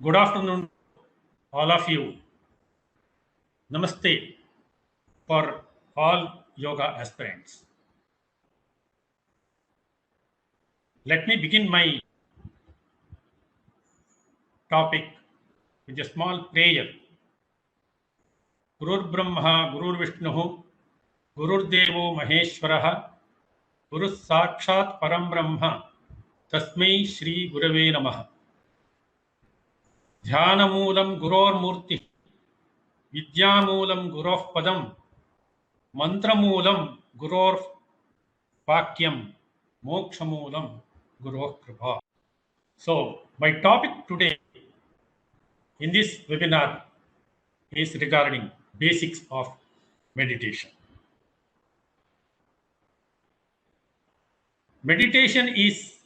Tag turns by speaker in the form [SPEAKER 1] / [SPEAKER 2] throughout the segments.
[SPEAKER 1] Good afternoon, all of you. Namaste for all yoga aspirants. Let me begin my topic with a small prayer. Gurur Brahma, Gurur Vishnu, Gurur Devo Maheshwaraha, Guru Sakshat Param Brahma, Tasmai Shri Gurave Namaha. Dhyanamoolam Guror Murti, Vidyamulam Guroh Padam, Mantramulam Guror Vakyam, Mokshamulam Guroh Kripa. So, my topic today in this webinar is regarding basics of meditation. Meditation is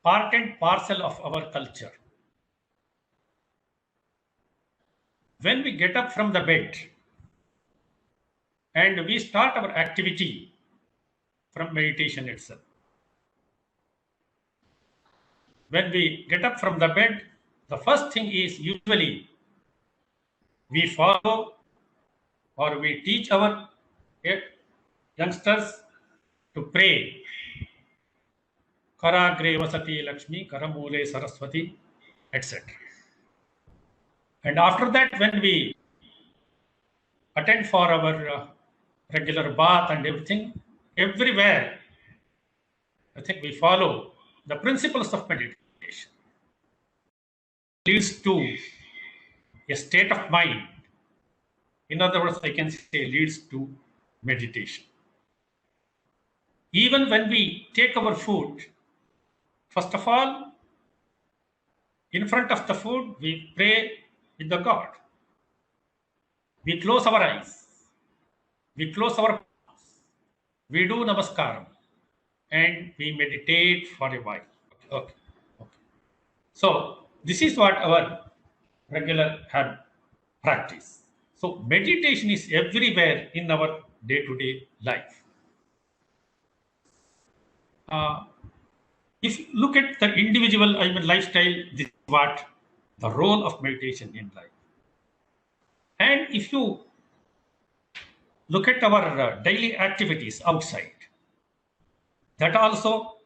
[SPEAKER 1] part and parcel of our culture. When we get up from the bed and we start our activity from meditation itself. When we get up from the bed, the first thing is usually we follow or we teach our youngsters to pray. Karagre Vasati Lakshmi, Karamule Saraswati, etc. And after that, when we attend for our regular bath and everything, everywhere, I think we follow the principles of meditation. Leads to a state of mind. In other words, I can say leads to meditation. Even when we take our food, first of all, in front of the food, we pray with the God. We close our eyes. We close our palms. We do namaskaram. And we meditate for a while. Okay. So this is what our regular practice. So meditation is everywhere in our day-to-day life. If you look at the individual, lifestyle, this is what the role of meditation in life. And if you look at our daily activities outside, that also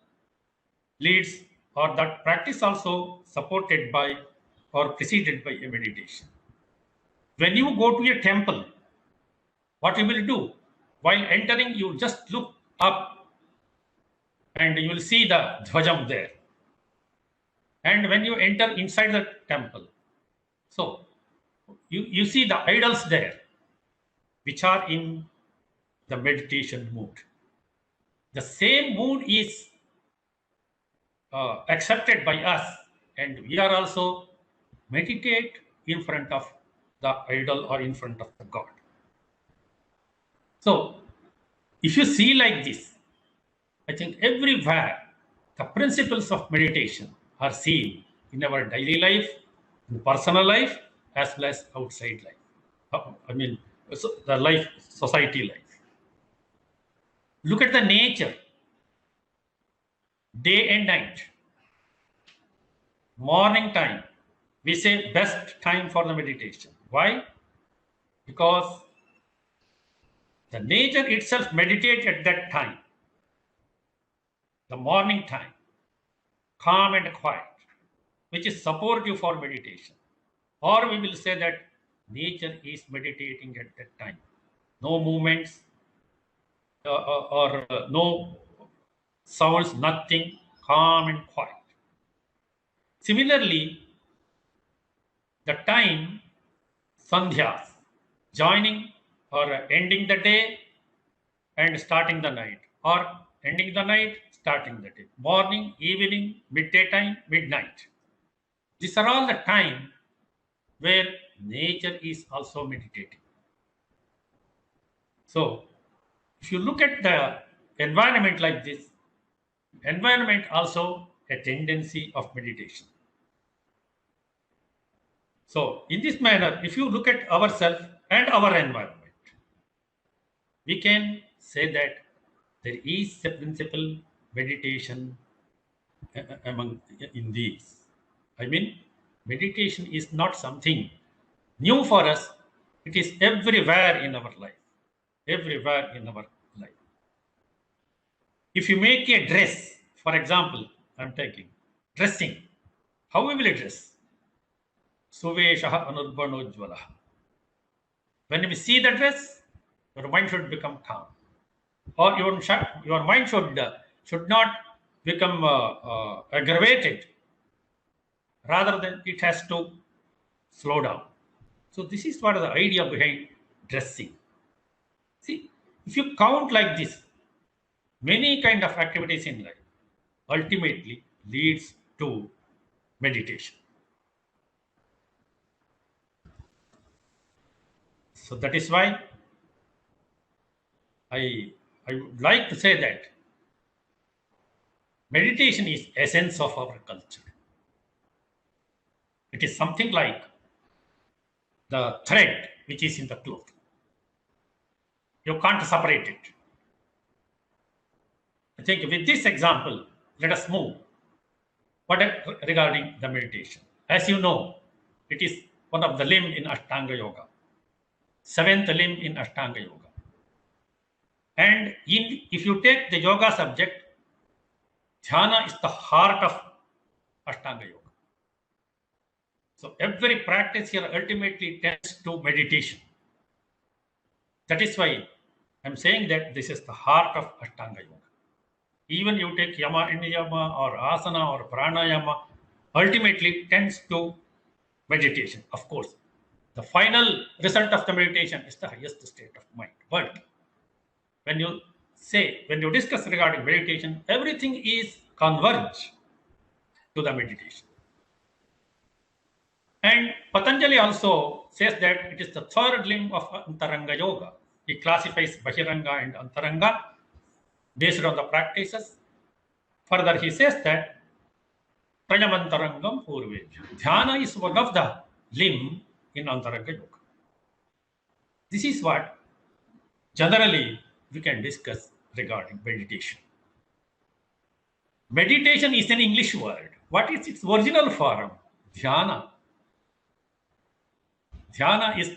[SPEAKER 1] leads, or that practice also supported by or preceded by a meditation. When you go to a temple, what you will do? While entering, you just look up and you will see the dhvajam there. And when you enter inside the temple, so you see the idols there, which are in the meditation mood. The same mood is accepted by us, and we are also meditate in front of the idol or in front of the God. So if you see like this, I think everywhere the principles of meditation are seen in our daily life, in personal life, as well as outside life. So the life, society life. Look at the nature, day and night. Morning time, we say best time for the meditation. Why? Because the nature itself meditates at that time. The morning time, calm and quiet, which is supportive for meditation. Or we will say that nature is meditating at that time. No movements or no sounds, nothing, calm and quiet. Similarly, the time, sandhyas, joining or ending the day and starting the night, or ending the night, starting the day, morning, evening, midday time, midnight. These are all the time where nature is also meditating. So if you look at the environment like this, environment also a tendency of meditation. So in this manner, if you look at ourselves and our environment, we can say that there is a principle meditation among in these. meditation is not something new for us. It is everywhere in our life. Everywhere in our life. If you make a dress, for example, I'm taking dressing. How we will dress? Suveshaha anurbhanojvalah. When we see the dress, your mind should become calm. Or your mind should not become aggravated. Rather than it has to slow down. So this is what is the idea behind dressing. See, if you count like this, many kind of activities in life ultimately leads to meditation. So that is why I would like to say that meditation is essence of our culture. It is something like the thread which is in the cloth. You can't separate it. I think with this example, let us move. Regarding the meditation? As you know, it is one of the limb in Ashtanga Yoga, seventh limb in Ashtanga Yoga. And if you take the yoga subject, dhyana is the heart of Ashtanga Yoga. So every practice here ultimately tends to meditation. That is why I'm saying that this is the heart of Ashtanga Yoga. Even you take yama and niyama or asana or pranayama, ultimately tends to meditation. Of course, the final result of the meditation is the highest state of mind. But when you discuss regarding meditation, everything is converge to the meditation. And Patanjali also says that it is the third limb of Antaranga Yoga. He classifies Bahiranga and Antaranga based on the practices. Further, he says that Prayamantarangam Purvebhyo. Dhyana is one of the limb in Antaranga Yoga. This is what generally we can discuss regarding meditation. Meditation is an English word. What is its original form? Dhyana. Dhyana is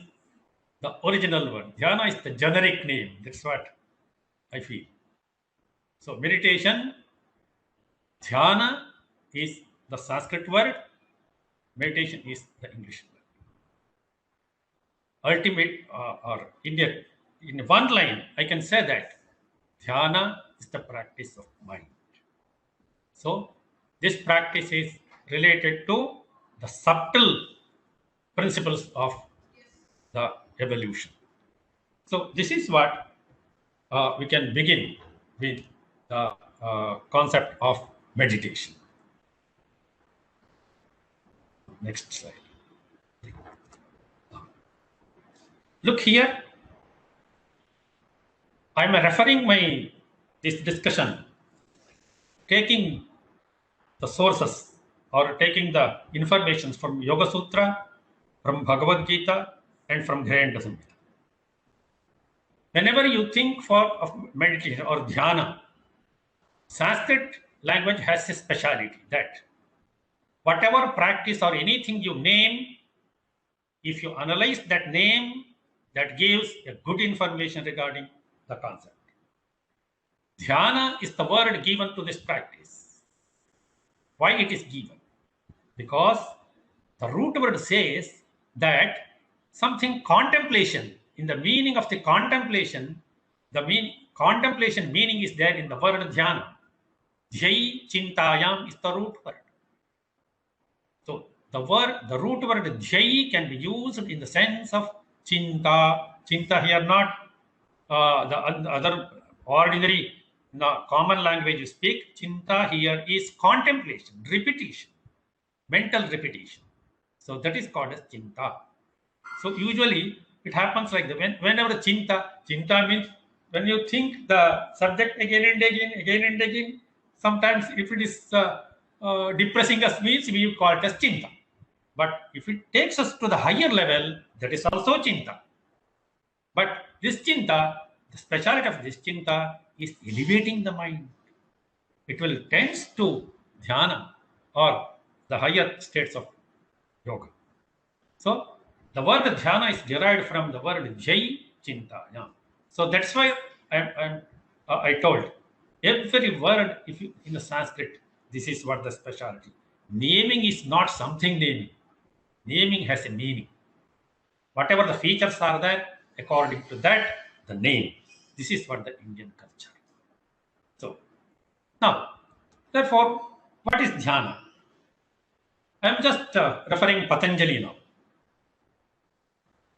[SPEAKER 1] the original word. Dhyana is the generic name. That's what I feel. So meditation, dhyana is the Sanskrit word. Meditation is the English word. Ultimate or in one line, I can say that dhyana is the practice of mind. So this practice is related to the subtle principles of the evolution. So this is what we can begin with the concept of meditation. Next slide. Look here. I am referring this discussion, taking the sources or taking the informations from Yoga Sutra, from Bhagavad Gita, and from Grihanda Samhita. Whenever you think of meditation or dhyana, Sanskrit language has a speciality that whatever practice or anything you name, if you analyze that name, that gives a good information regarding the concept. Dhyana is the word given to this practice. Why it is given? Because the root word says that something contemplation, in the meaning of the contemplation, contemplation meaning is there in the word dhyana. Dhyai chintayam is the root word. So the root word dhyai can be used in the sense of chinta. Chinta here, not the other ordinary common language you speak. Chinta here is contemplation, repetition, mental repetition. So that is called as chinta. So usually it happens like that. Whenever chinta means when you think the subject again and again. Sometimes if it is depressing us means we call it as chinta. But if it takes us to the higher level, that is also chinta. But this chinta, the speciality of this chinta is elevating the mind. It will tend to dhyana or the higher states of yoga. So the word dhyana is derived from the word jai chintaya. So that's why I told every word, if you in the Sanskrit, this is what the specialty. Naming is not something naming. Naming has a meaning. Whatever the features are there, according to that, the name. This is what the Indian culture. So now, therefore, what is dhyana? I am just referring Patanjali now.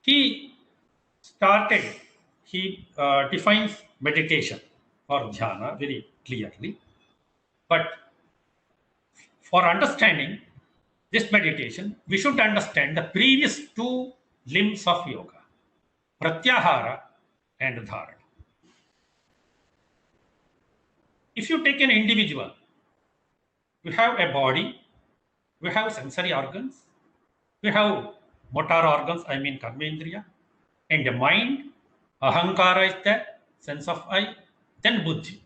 [SPEAKER 1] He started, he defines meditation or dhyana very clearly. But for understanding this meditation, we should understand the previous two limbs of yoga, pratyahara and dharana. If you take an individual, we have a body, we have sensory organs, we have motor organs, I mean karmendriya, and the mind, ahankara is there, sense of I, then buddhi.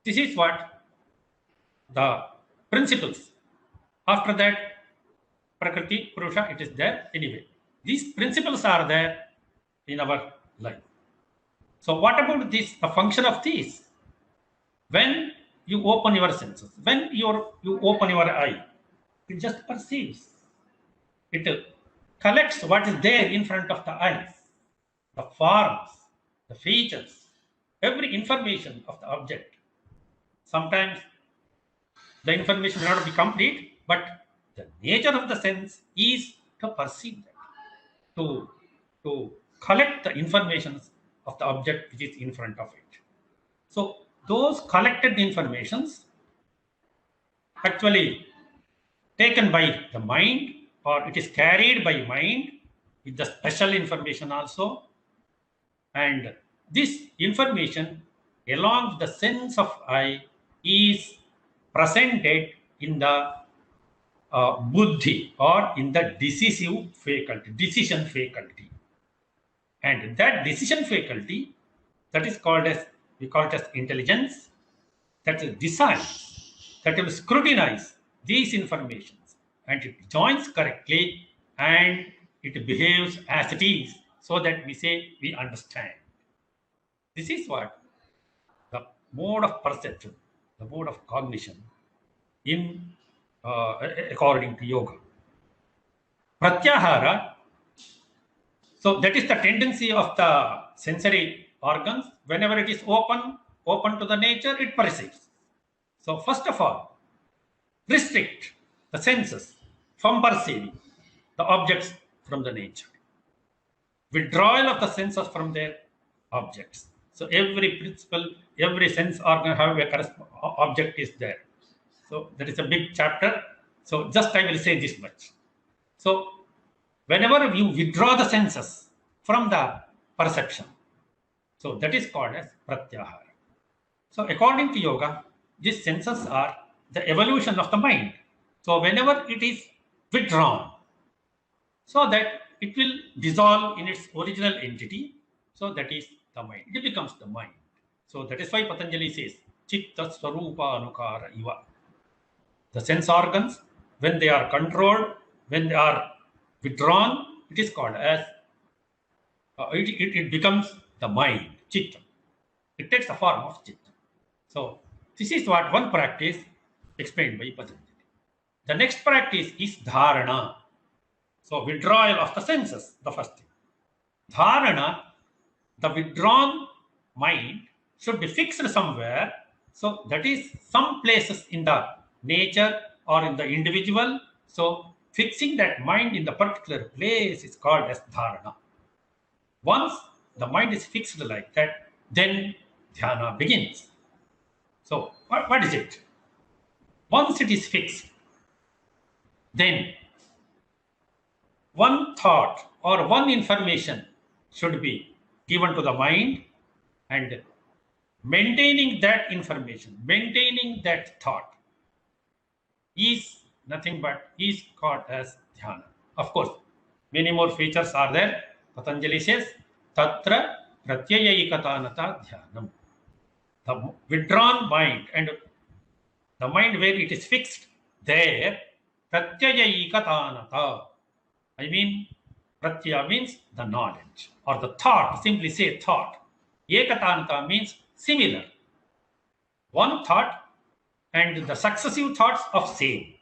[SPEAKER 1] This is what the principles. After that, prakriti, purusha, it is there anyway. These principles are there in our life. So what about this, the function of these? When you open your senses, when you open your eye, it just perceives. It collects what is there in front of the eyes, the forms, the features, every information of the object. Sometimes the information may not be complete, but the nature of the sense is to perceive that, to collect the information of the object which is in front of it. So those collected informations actually taken by the mind, or it is carried by mind with the special information also, and this information along with the sense of I is presented in the buddhi, or in the decisive faculty, decision faculty. And that decision faculty, that is called as, we call it as intelligence, that will decide, that will scrutinize these informations, and it joins correctly, and it behaves as it is, so that we say we understand. This is what the mode of perception, the mode of cognition in according to yoga. Pratyahara, so that is the tendency of the sensory organs. Whenever it is open to the nature, it perceives. So first of all, restrict the senses from perceiving the objects from the nature. Withdrawal of the senses from their objects. So every principle, every sense organ have a object is there. So that is a big chapter. So just I will say this much. So whenever you withdraw the senses from the perception, so that is called as pratyahara. So according to yoga, these senses are the evolution of the mind. So whenever it is withdrawn, so that it will dissolve in its original entity, so that is the mind. It becomes the mind. So that is why Patanjali says, chitta swarupa anukara iva. The sense organs, when they are controlled, when they are withdrawn, it is called as, it becomes the mind, chitta. It takes the form of chitta. So this is what one practice explained by Patanjali. The next practice is dharana. So withdrawal of the senses, the first thing. Dharana, the withdrawn mind should be fixed somewhere. So that is some places in the nature or in the individual. So fixing that mind in the particular place is called as dharana. Once the mind is fixed like that, then dhyana begins. So what is it? Once it is fixed, then one thought or one information should be given to the mind, and maintaining that information, maintaining that thought is nothing but is called as dhyana. Of course, many more features are there. Patanjali says, tatra pratyayikatanata dhyanam. The withdrawn mind and the mind where it is fixed, there Pratyayikatanata. I mean, pratyaya means the knowledge or the thought. Simply say thought. Ekatanata means similar. One thought and the successive thoughts of same.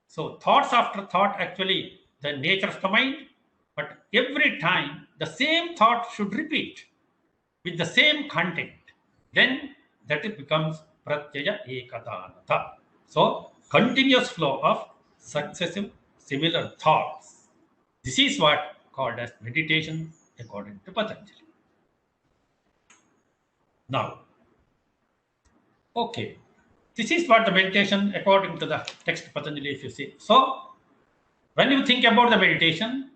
[SPEAKER 1] So thoughts after thought, actually the nature of the mind, but every time the same thought should repeat with the same content. Then that it becomes pratyaya ekatanata. So continuous flow of successive similar thoughts. This is what called as meditation according to Patanjali. Now, okay, this is what the meditation according to the text Patanjali, if you see. So when you think about the meditation,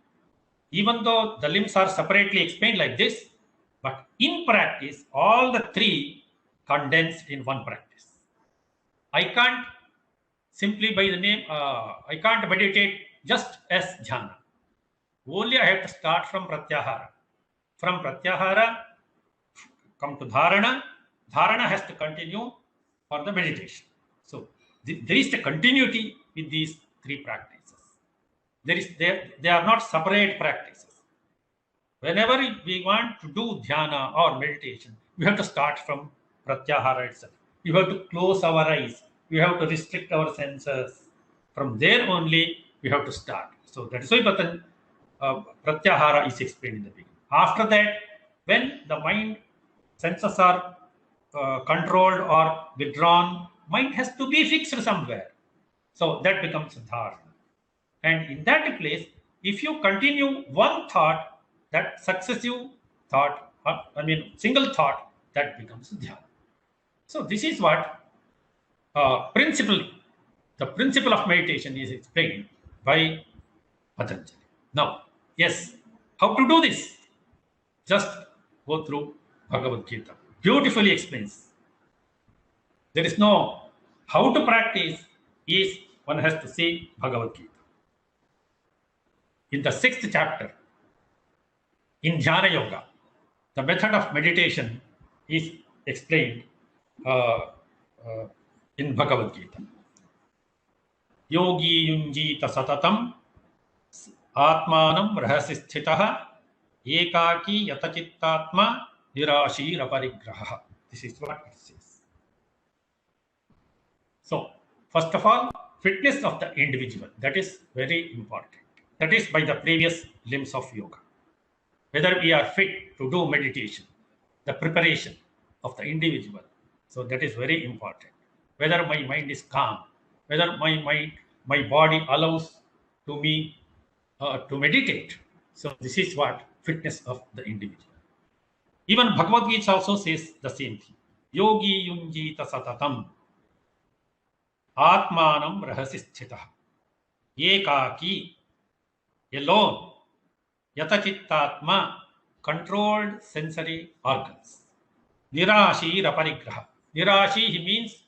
[SPEAKER 1] even though the limbs are separately explained like this, but in practice, all the three condensed in one practice. I can't simply by the name, I can't meditate just as jhana. Only I have to start from pratyahara. From pratyahara, come to dharana. Dharana has to continue for the meditation. So there is the continuity with these three practices. They are not separate practices. Whenever we want to do dhyana or meditation, we have to start from pratyahara itself. We have to close our eyes. We have to restrict our senses. From there only, we have to start. So that is why pratyahara is explained in the beginning. After that, when the mind senses are controlled or withdrawn, mind has to be fixed somewhere. So that becomes dharana. And in that place, if you continue one thought, that successive thought, single thought, that becomes dhyana. So this is what the principle of meditation is explained by Patanjali. Now, yes, how to do this? Just go through Bhagavad Gita. Beautifully explains. There is no how to practice, is one has to see Bhagavad Gita. In the 6th chapter, in Jnana Yoga, the method of meditation is explained in Bhagavad Gita. Yogi yunjita satatam atmanam rahasi sthitaha ekaki yatachittatma nirashira parigraha. This is what it says. So, first of all, fitness of the individual. That is very important. That is by the previous limbs of yoga. Whether we are fit to do meditation, the preparation of the individual. So that is very important. Whether my mind is calm, whether my body allows to me to meditate. So this is what fitness of the individual. Even Bhagavad Gita also says the same thing. Yogi yunjita satatam atmanam rahasi sthitah ekaki, alone, yatachittatma, controlled sensory organs. Nirashi aparigraha. Nirashi means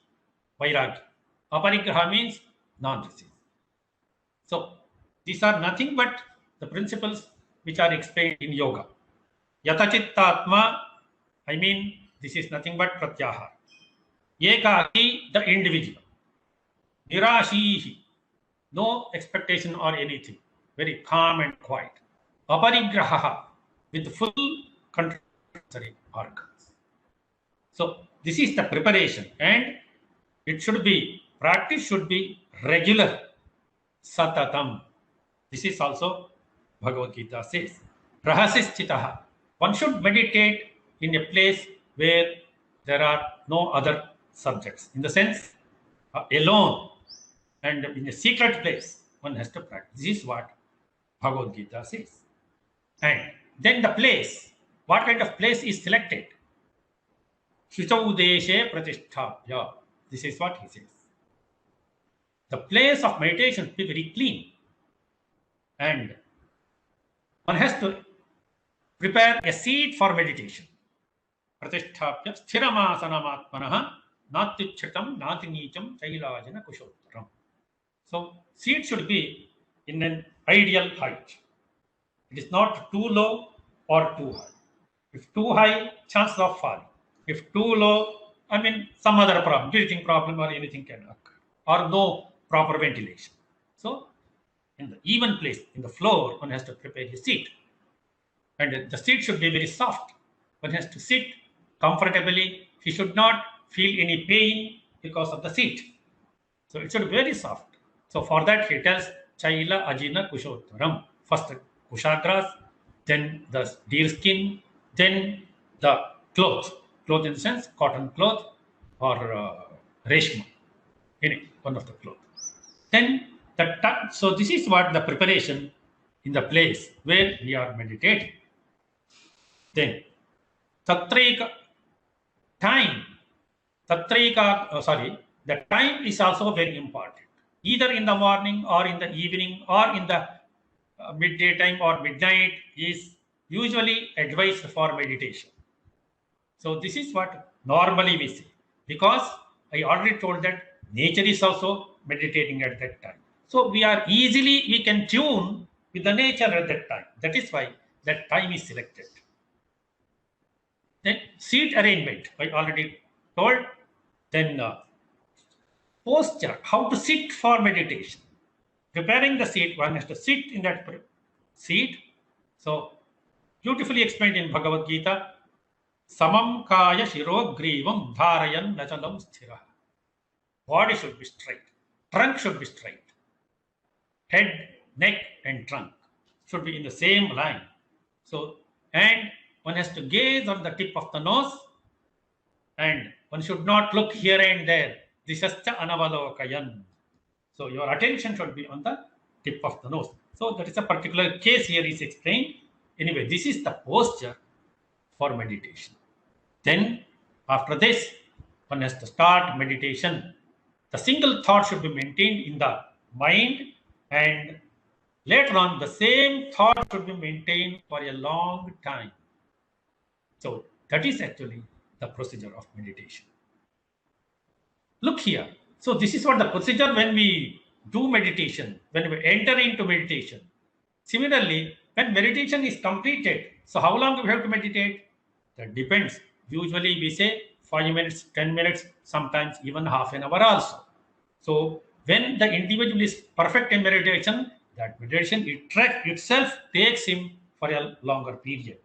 [SPEAKER 1] vairagya. Aparigraha means non-disease. So these are nothing but the principles which are explained in yoga. Yatachittatma, this is nothing but pratyahara. Ekaki, the individual. Nirashihi, no expectation or anything. Very calm and quiet. Aparigraha, with full control of sensory organs. So this is the preparation, and it should be, practice should be regular. Satatam. This is also Bhagavad Gita says. Rahasisthitaha. One should meditate in a place where there are no other subjects. In the sense, alone and in a secret place, one has to practice. This is what Bhagavad Gita says. And then the place, what kind of place is selected? Shuchau deshe pratishthabhya. This is what he says. The place of meditation should be very clean. And one has to prepare a seat for meditation. Pratishthabhya sthiramasanam atmanaha natyuchyatam natinicham chailajana kushottaram. So seat should be in an ideal height. It is not too low or too high. If too high, chance of falling. If too low, some other problem, breathing problem or anything can occur. Or no proper ventilation. So in the even place, in the floor, one has to prepare his seat. And the seat should be very soft. One has to sit comfortably. He should not feel any pain because of the seat. So it should be very soft. So for that he tells Chaila Ajina Kushottaram. First Kushagras, then the deer skin, then the cloth. Cloth in the sense cotton cloth or reshma, any one of the cloth. Then so this is what the preparation in the place where we are meditating. Then tatrika time, the time is also very important. Either in the morning or in the evening or in the midday time or midnight is usually advised for meditation. So this is what normally we say, because I already told that nature is also meditating at that time. So we can tune with the nature at that time. That is why that time is selected. Then seat arrangement, I already told. Then posture, how to sit for meditation. Preparing the seat, one has to sit in that seat. So beautifully explained in Bhagavad Gita. Samam kaya shiro grivam dharayan nachalam sthira. Body should be straight. Trunk should be straight. Head, neck, and trunk should be in the same line. So, and one has to gaze on the tip of the nose, and one should not look here and there. Disascha anavalokayan. So your attention should be on the tip of the nose. So that is a particular case here is explained. Anyway, this is the posture for meditation. Then after this, one has to start meditation. The single thought should be maintained in the mind, and later on the same thought should be maintained for a long time. So that is actually the procedure of meditation. Look here. So this is what the procedure when we do meditation, when we enter into meditation. Similarly, when meditation is completed, so how long do we have to meditate? That depends. Usually we say 5 minutes, 10 minutes, sometimes even half an hour also. So when the individual is perfect in meditation, that meditation itself takes him for a longer period.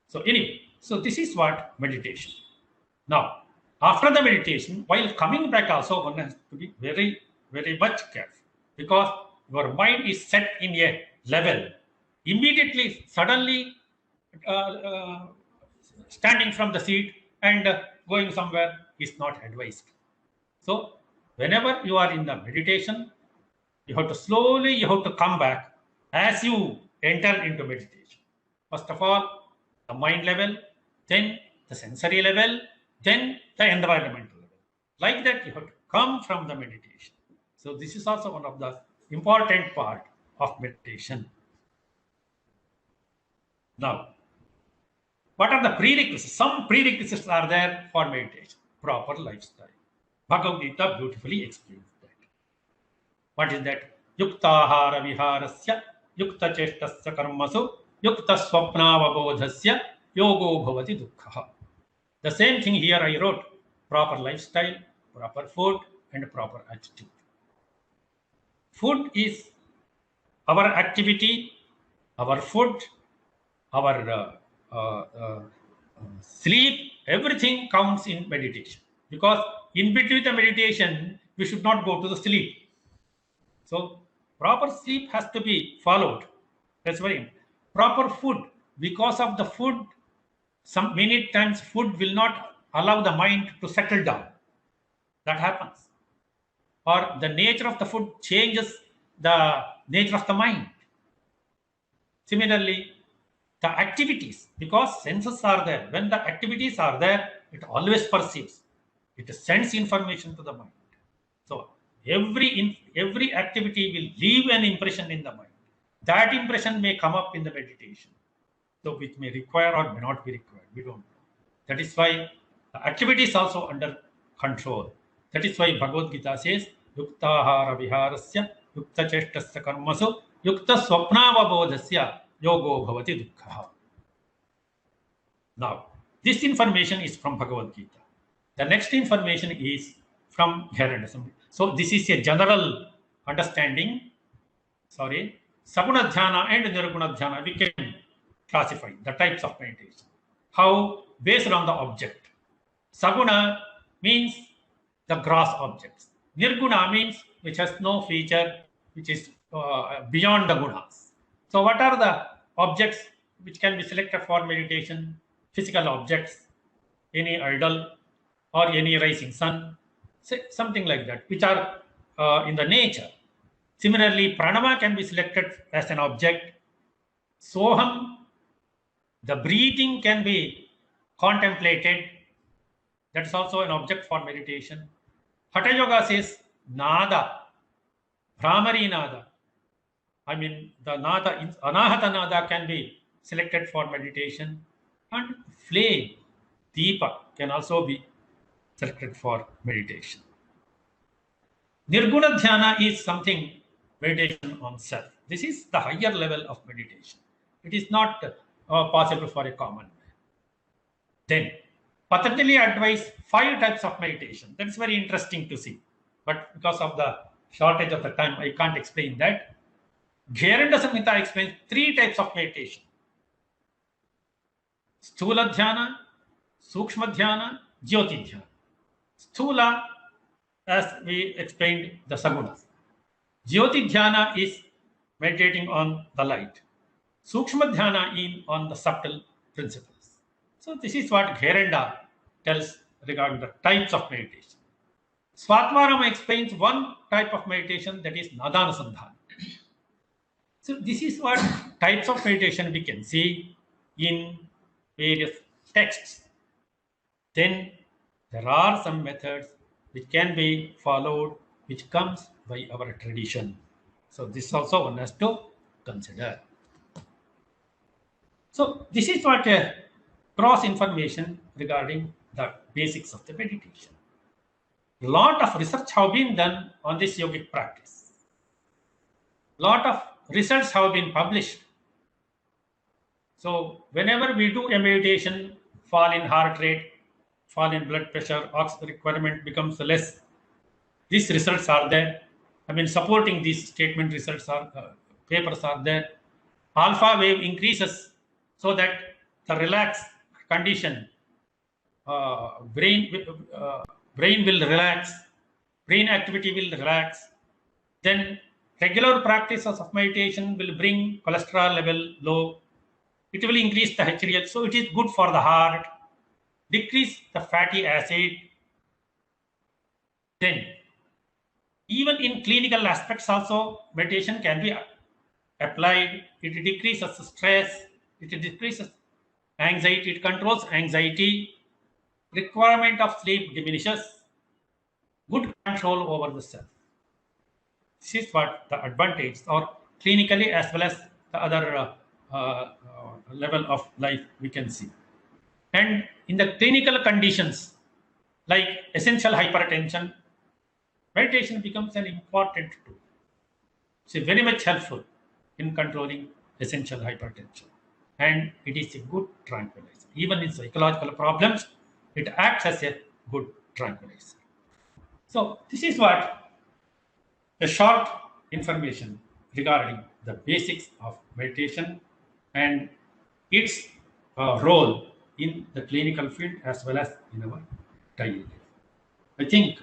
[SPEAKER 1] So anyway, so this is what meditation. Now, after the meditation, while coming back also, one has to be very, very much careful, because your mind is set in a level. Immediately, suddenly standing from the seat and going somewhere is not advised. So whenever you are in the meditation, you have to come back as you enter into meditation. First of all, the mind level, then the sensory level, then the environmental level. Like that, you have to come from the meditation. So this is also one of the important part of meditation. Now, what are the prerequisites? Some prerequisites are there for meditation. Proper lifestyle. Bhagavad Gita beautifully explains that. What is that? Yuktahara viharasya, yukta cheshtasya karmasu, yukta swapnavabodhasya, yogo bhavati dukkha. The same thing here I wrote. Proper lifestyle, proper food, and proper attitude. Food is our activity, our food, our sleep, everything counts in meditation. Because in between the meditation, we should not go to the sleep. So proper sleep has to be followed. That's very important. Proper food. Because of the food, many times food will not allow the mind to settle down. That happens. Or the nature of the food changes the nature of the mind. Similarly, the activities, because senses are there. When the activities are there, it always perceives. It sends information to the mind. So every activity will leave an impression in the mind. That impression may come up in the meditation. So which may require or may not be required. We don't know. That is why the activity is also under control. That is why Bhagavad Gita says, Yuktahara viharasya, yukta cheshtasya karmasu, yukta swapnavabodhasya, yogo bhavati dukkha. Now, this information is from Bhagavad Gita. The next information is from Hiranyasambhava. So this is a general understanding. Sorry, Saguna Dhyana and Nirguna Dhyana, we can classify the types of meditation. How? Based on the object. Saguna means the gross objects. Nirguna means which has no feature, which is beyond the gunas. So what are the objects which can be selected for meditation? Physical objects, any idol or any rising sun, something like that, which are in the nature. Similarly, pranama can be selected as an object. Soham, the breathing can be contemplated. That's also an object for meditation. Hatha Yoga says nada, Brahmari nada. I mean, the nada, anahata nada can be selected for meditation. And flame, deepa, can also be selected for meditation. Nirguna dhyana is something meditation on self. This is the higher level of meditation. It is not possible for a common man. Then, Patanjali advised 5 types of meditation. That's very interesting to see. But because of the shortage of the time, I can't explain that. Gheranda Samhita explains 3 types of meditation. Sthula dhyana, Sukshma dhyana, Jyoti dhyana. Sthula, as we explained, the sagunas. Jyoti dhyana is meditating on the light. Sukshma dhyana is on the subtle principles. So this is what Gheranda tells regarding the types of meditation. Swatmarama explains 1 type of meditation, that is Nadanasandhana. So this is what types of meditation we can see in various texts. Then there are some methods which can be followed, which comes by our tradition. So this also one has to consider. So this is what cross information regarding the basics of the meditation. A lot of research have been done on this yogic practice. A lot of results have been published. So whenever we do a meditation, fall in heart rate, fall in blood pressure, oxygen requirement becomes less. These results are there. I mean, supporting these statement results are papers are there. Alpha wave increases so that the relaxed condition, brain will relax, brain activity will relax. Then regular practices of meditation will bring cholesterol level low. It will increase the HDL, so it is good for the heart. Decrease the fatty acid. Then, even in clinical aspects also, meditation can be applied. It decreases stress, it decreases anxiety, it controls anxiety, requirement of sleep diminishes, good control over the self. This is what the advantage, or clinically as well as the other level of life we can see. And in the clinical conditions like essential hypertension, meditation becomes an important tool. It's very much helpful in controlling essential hypertension. And it is a good tranquilizer. Even in psychological problems, it acts as a good tranquilizer. So this is what a short information regarding the basics of meditation and its role in the clinical field as well as in our daily life. I think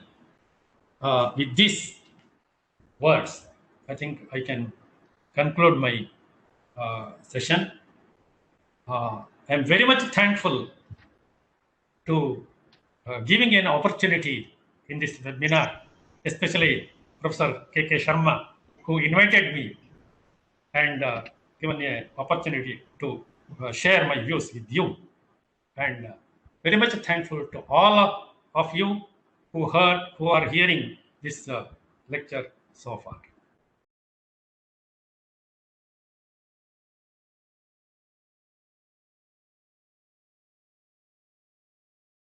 [SPEAKER 1] with these words, I think I can conclude my session. I am very much thankful to giving an opportunity in this webinar, especially Professor K.K. Sharma, who invited me and given an opportunity to share my views with you. And very much thankful to all of you who are hearing this lecture so far.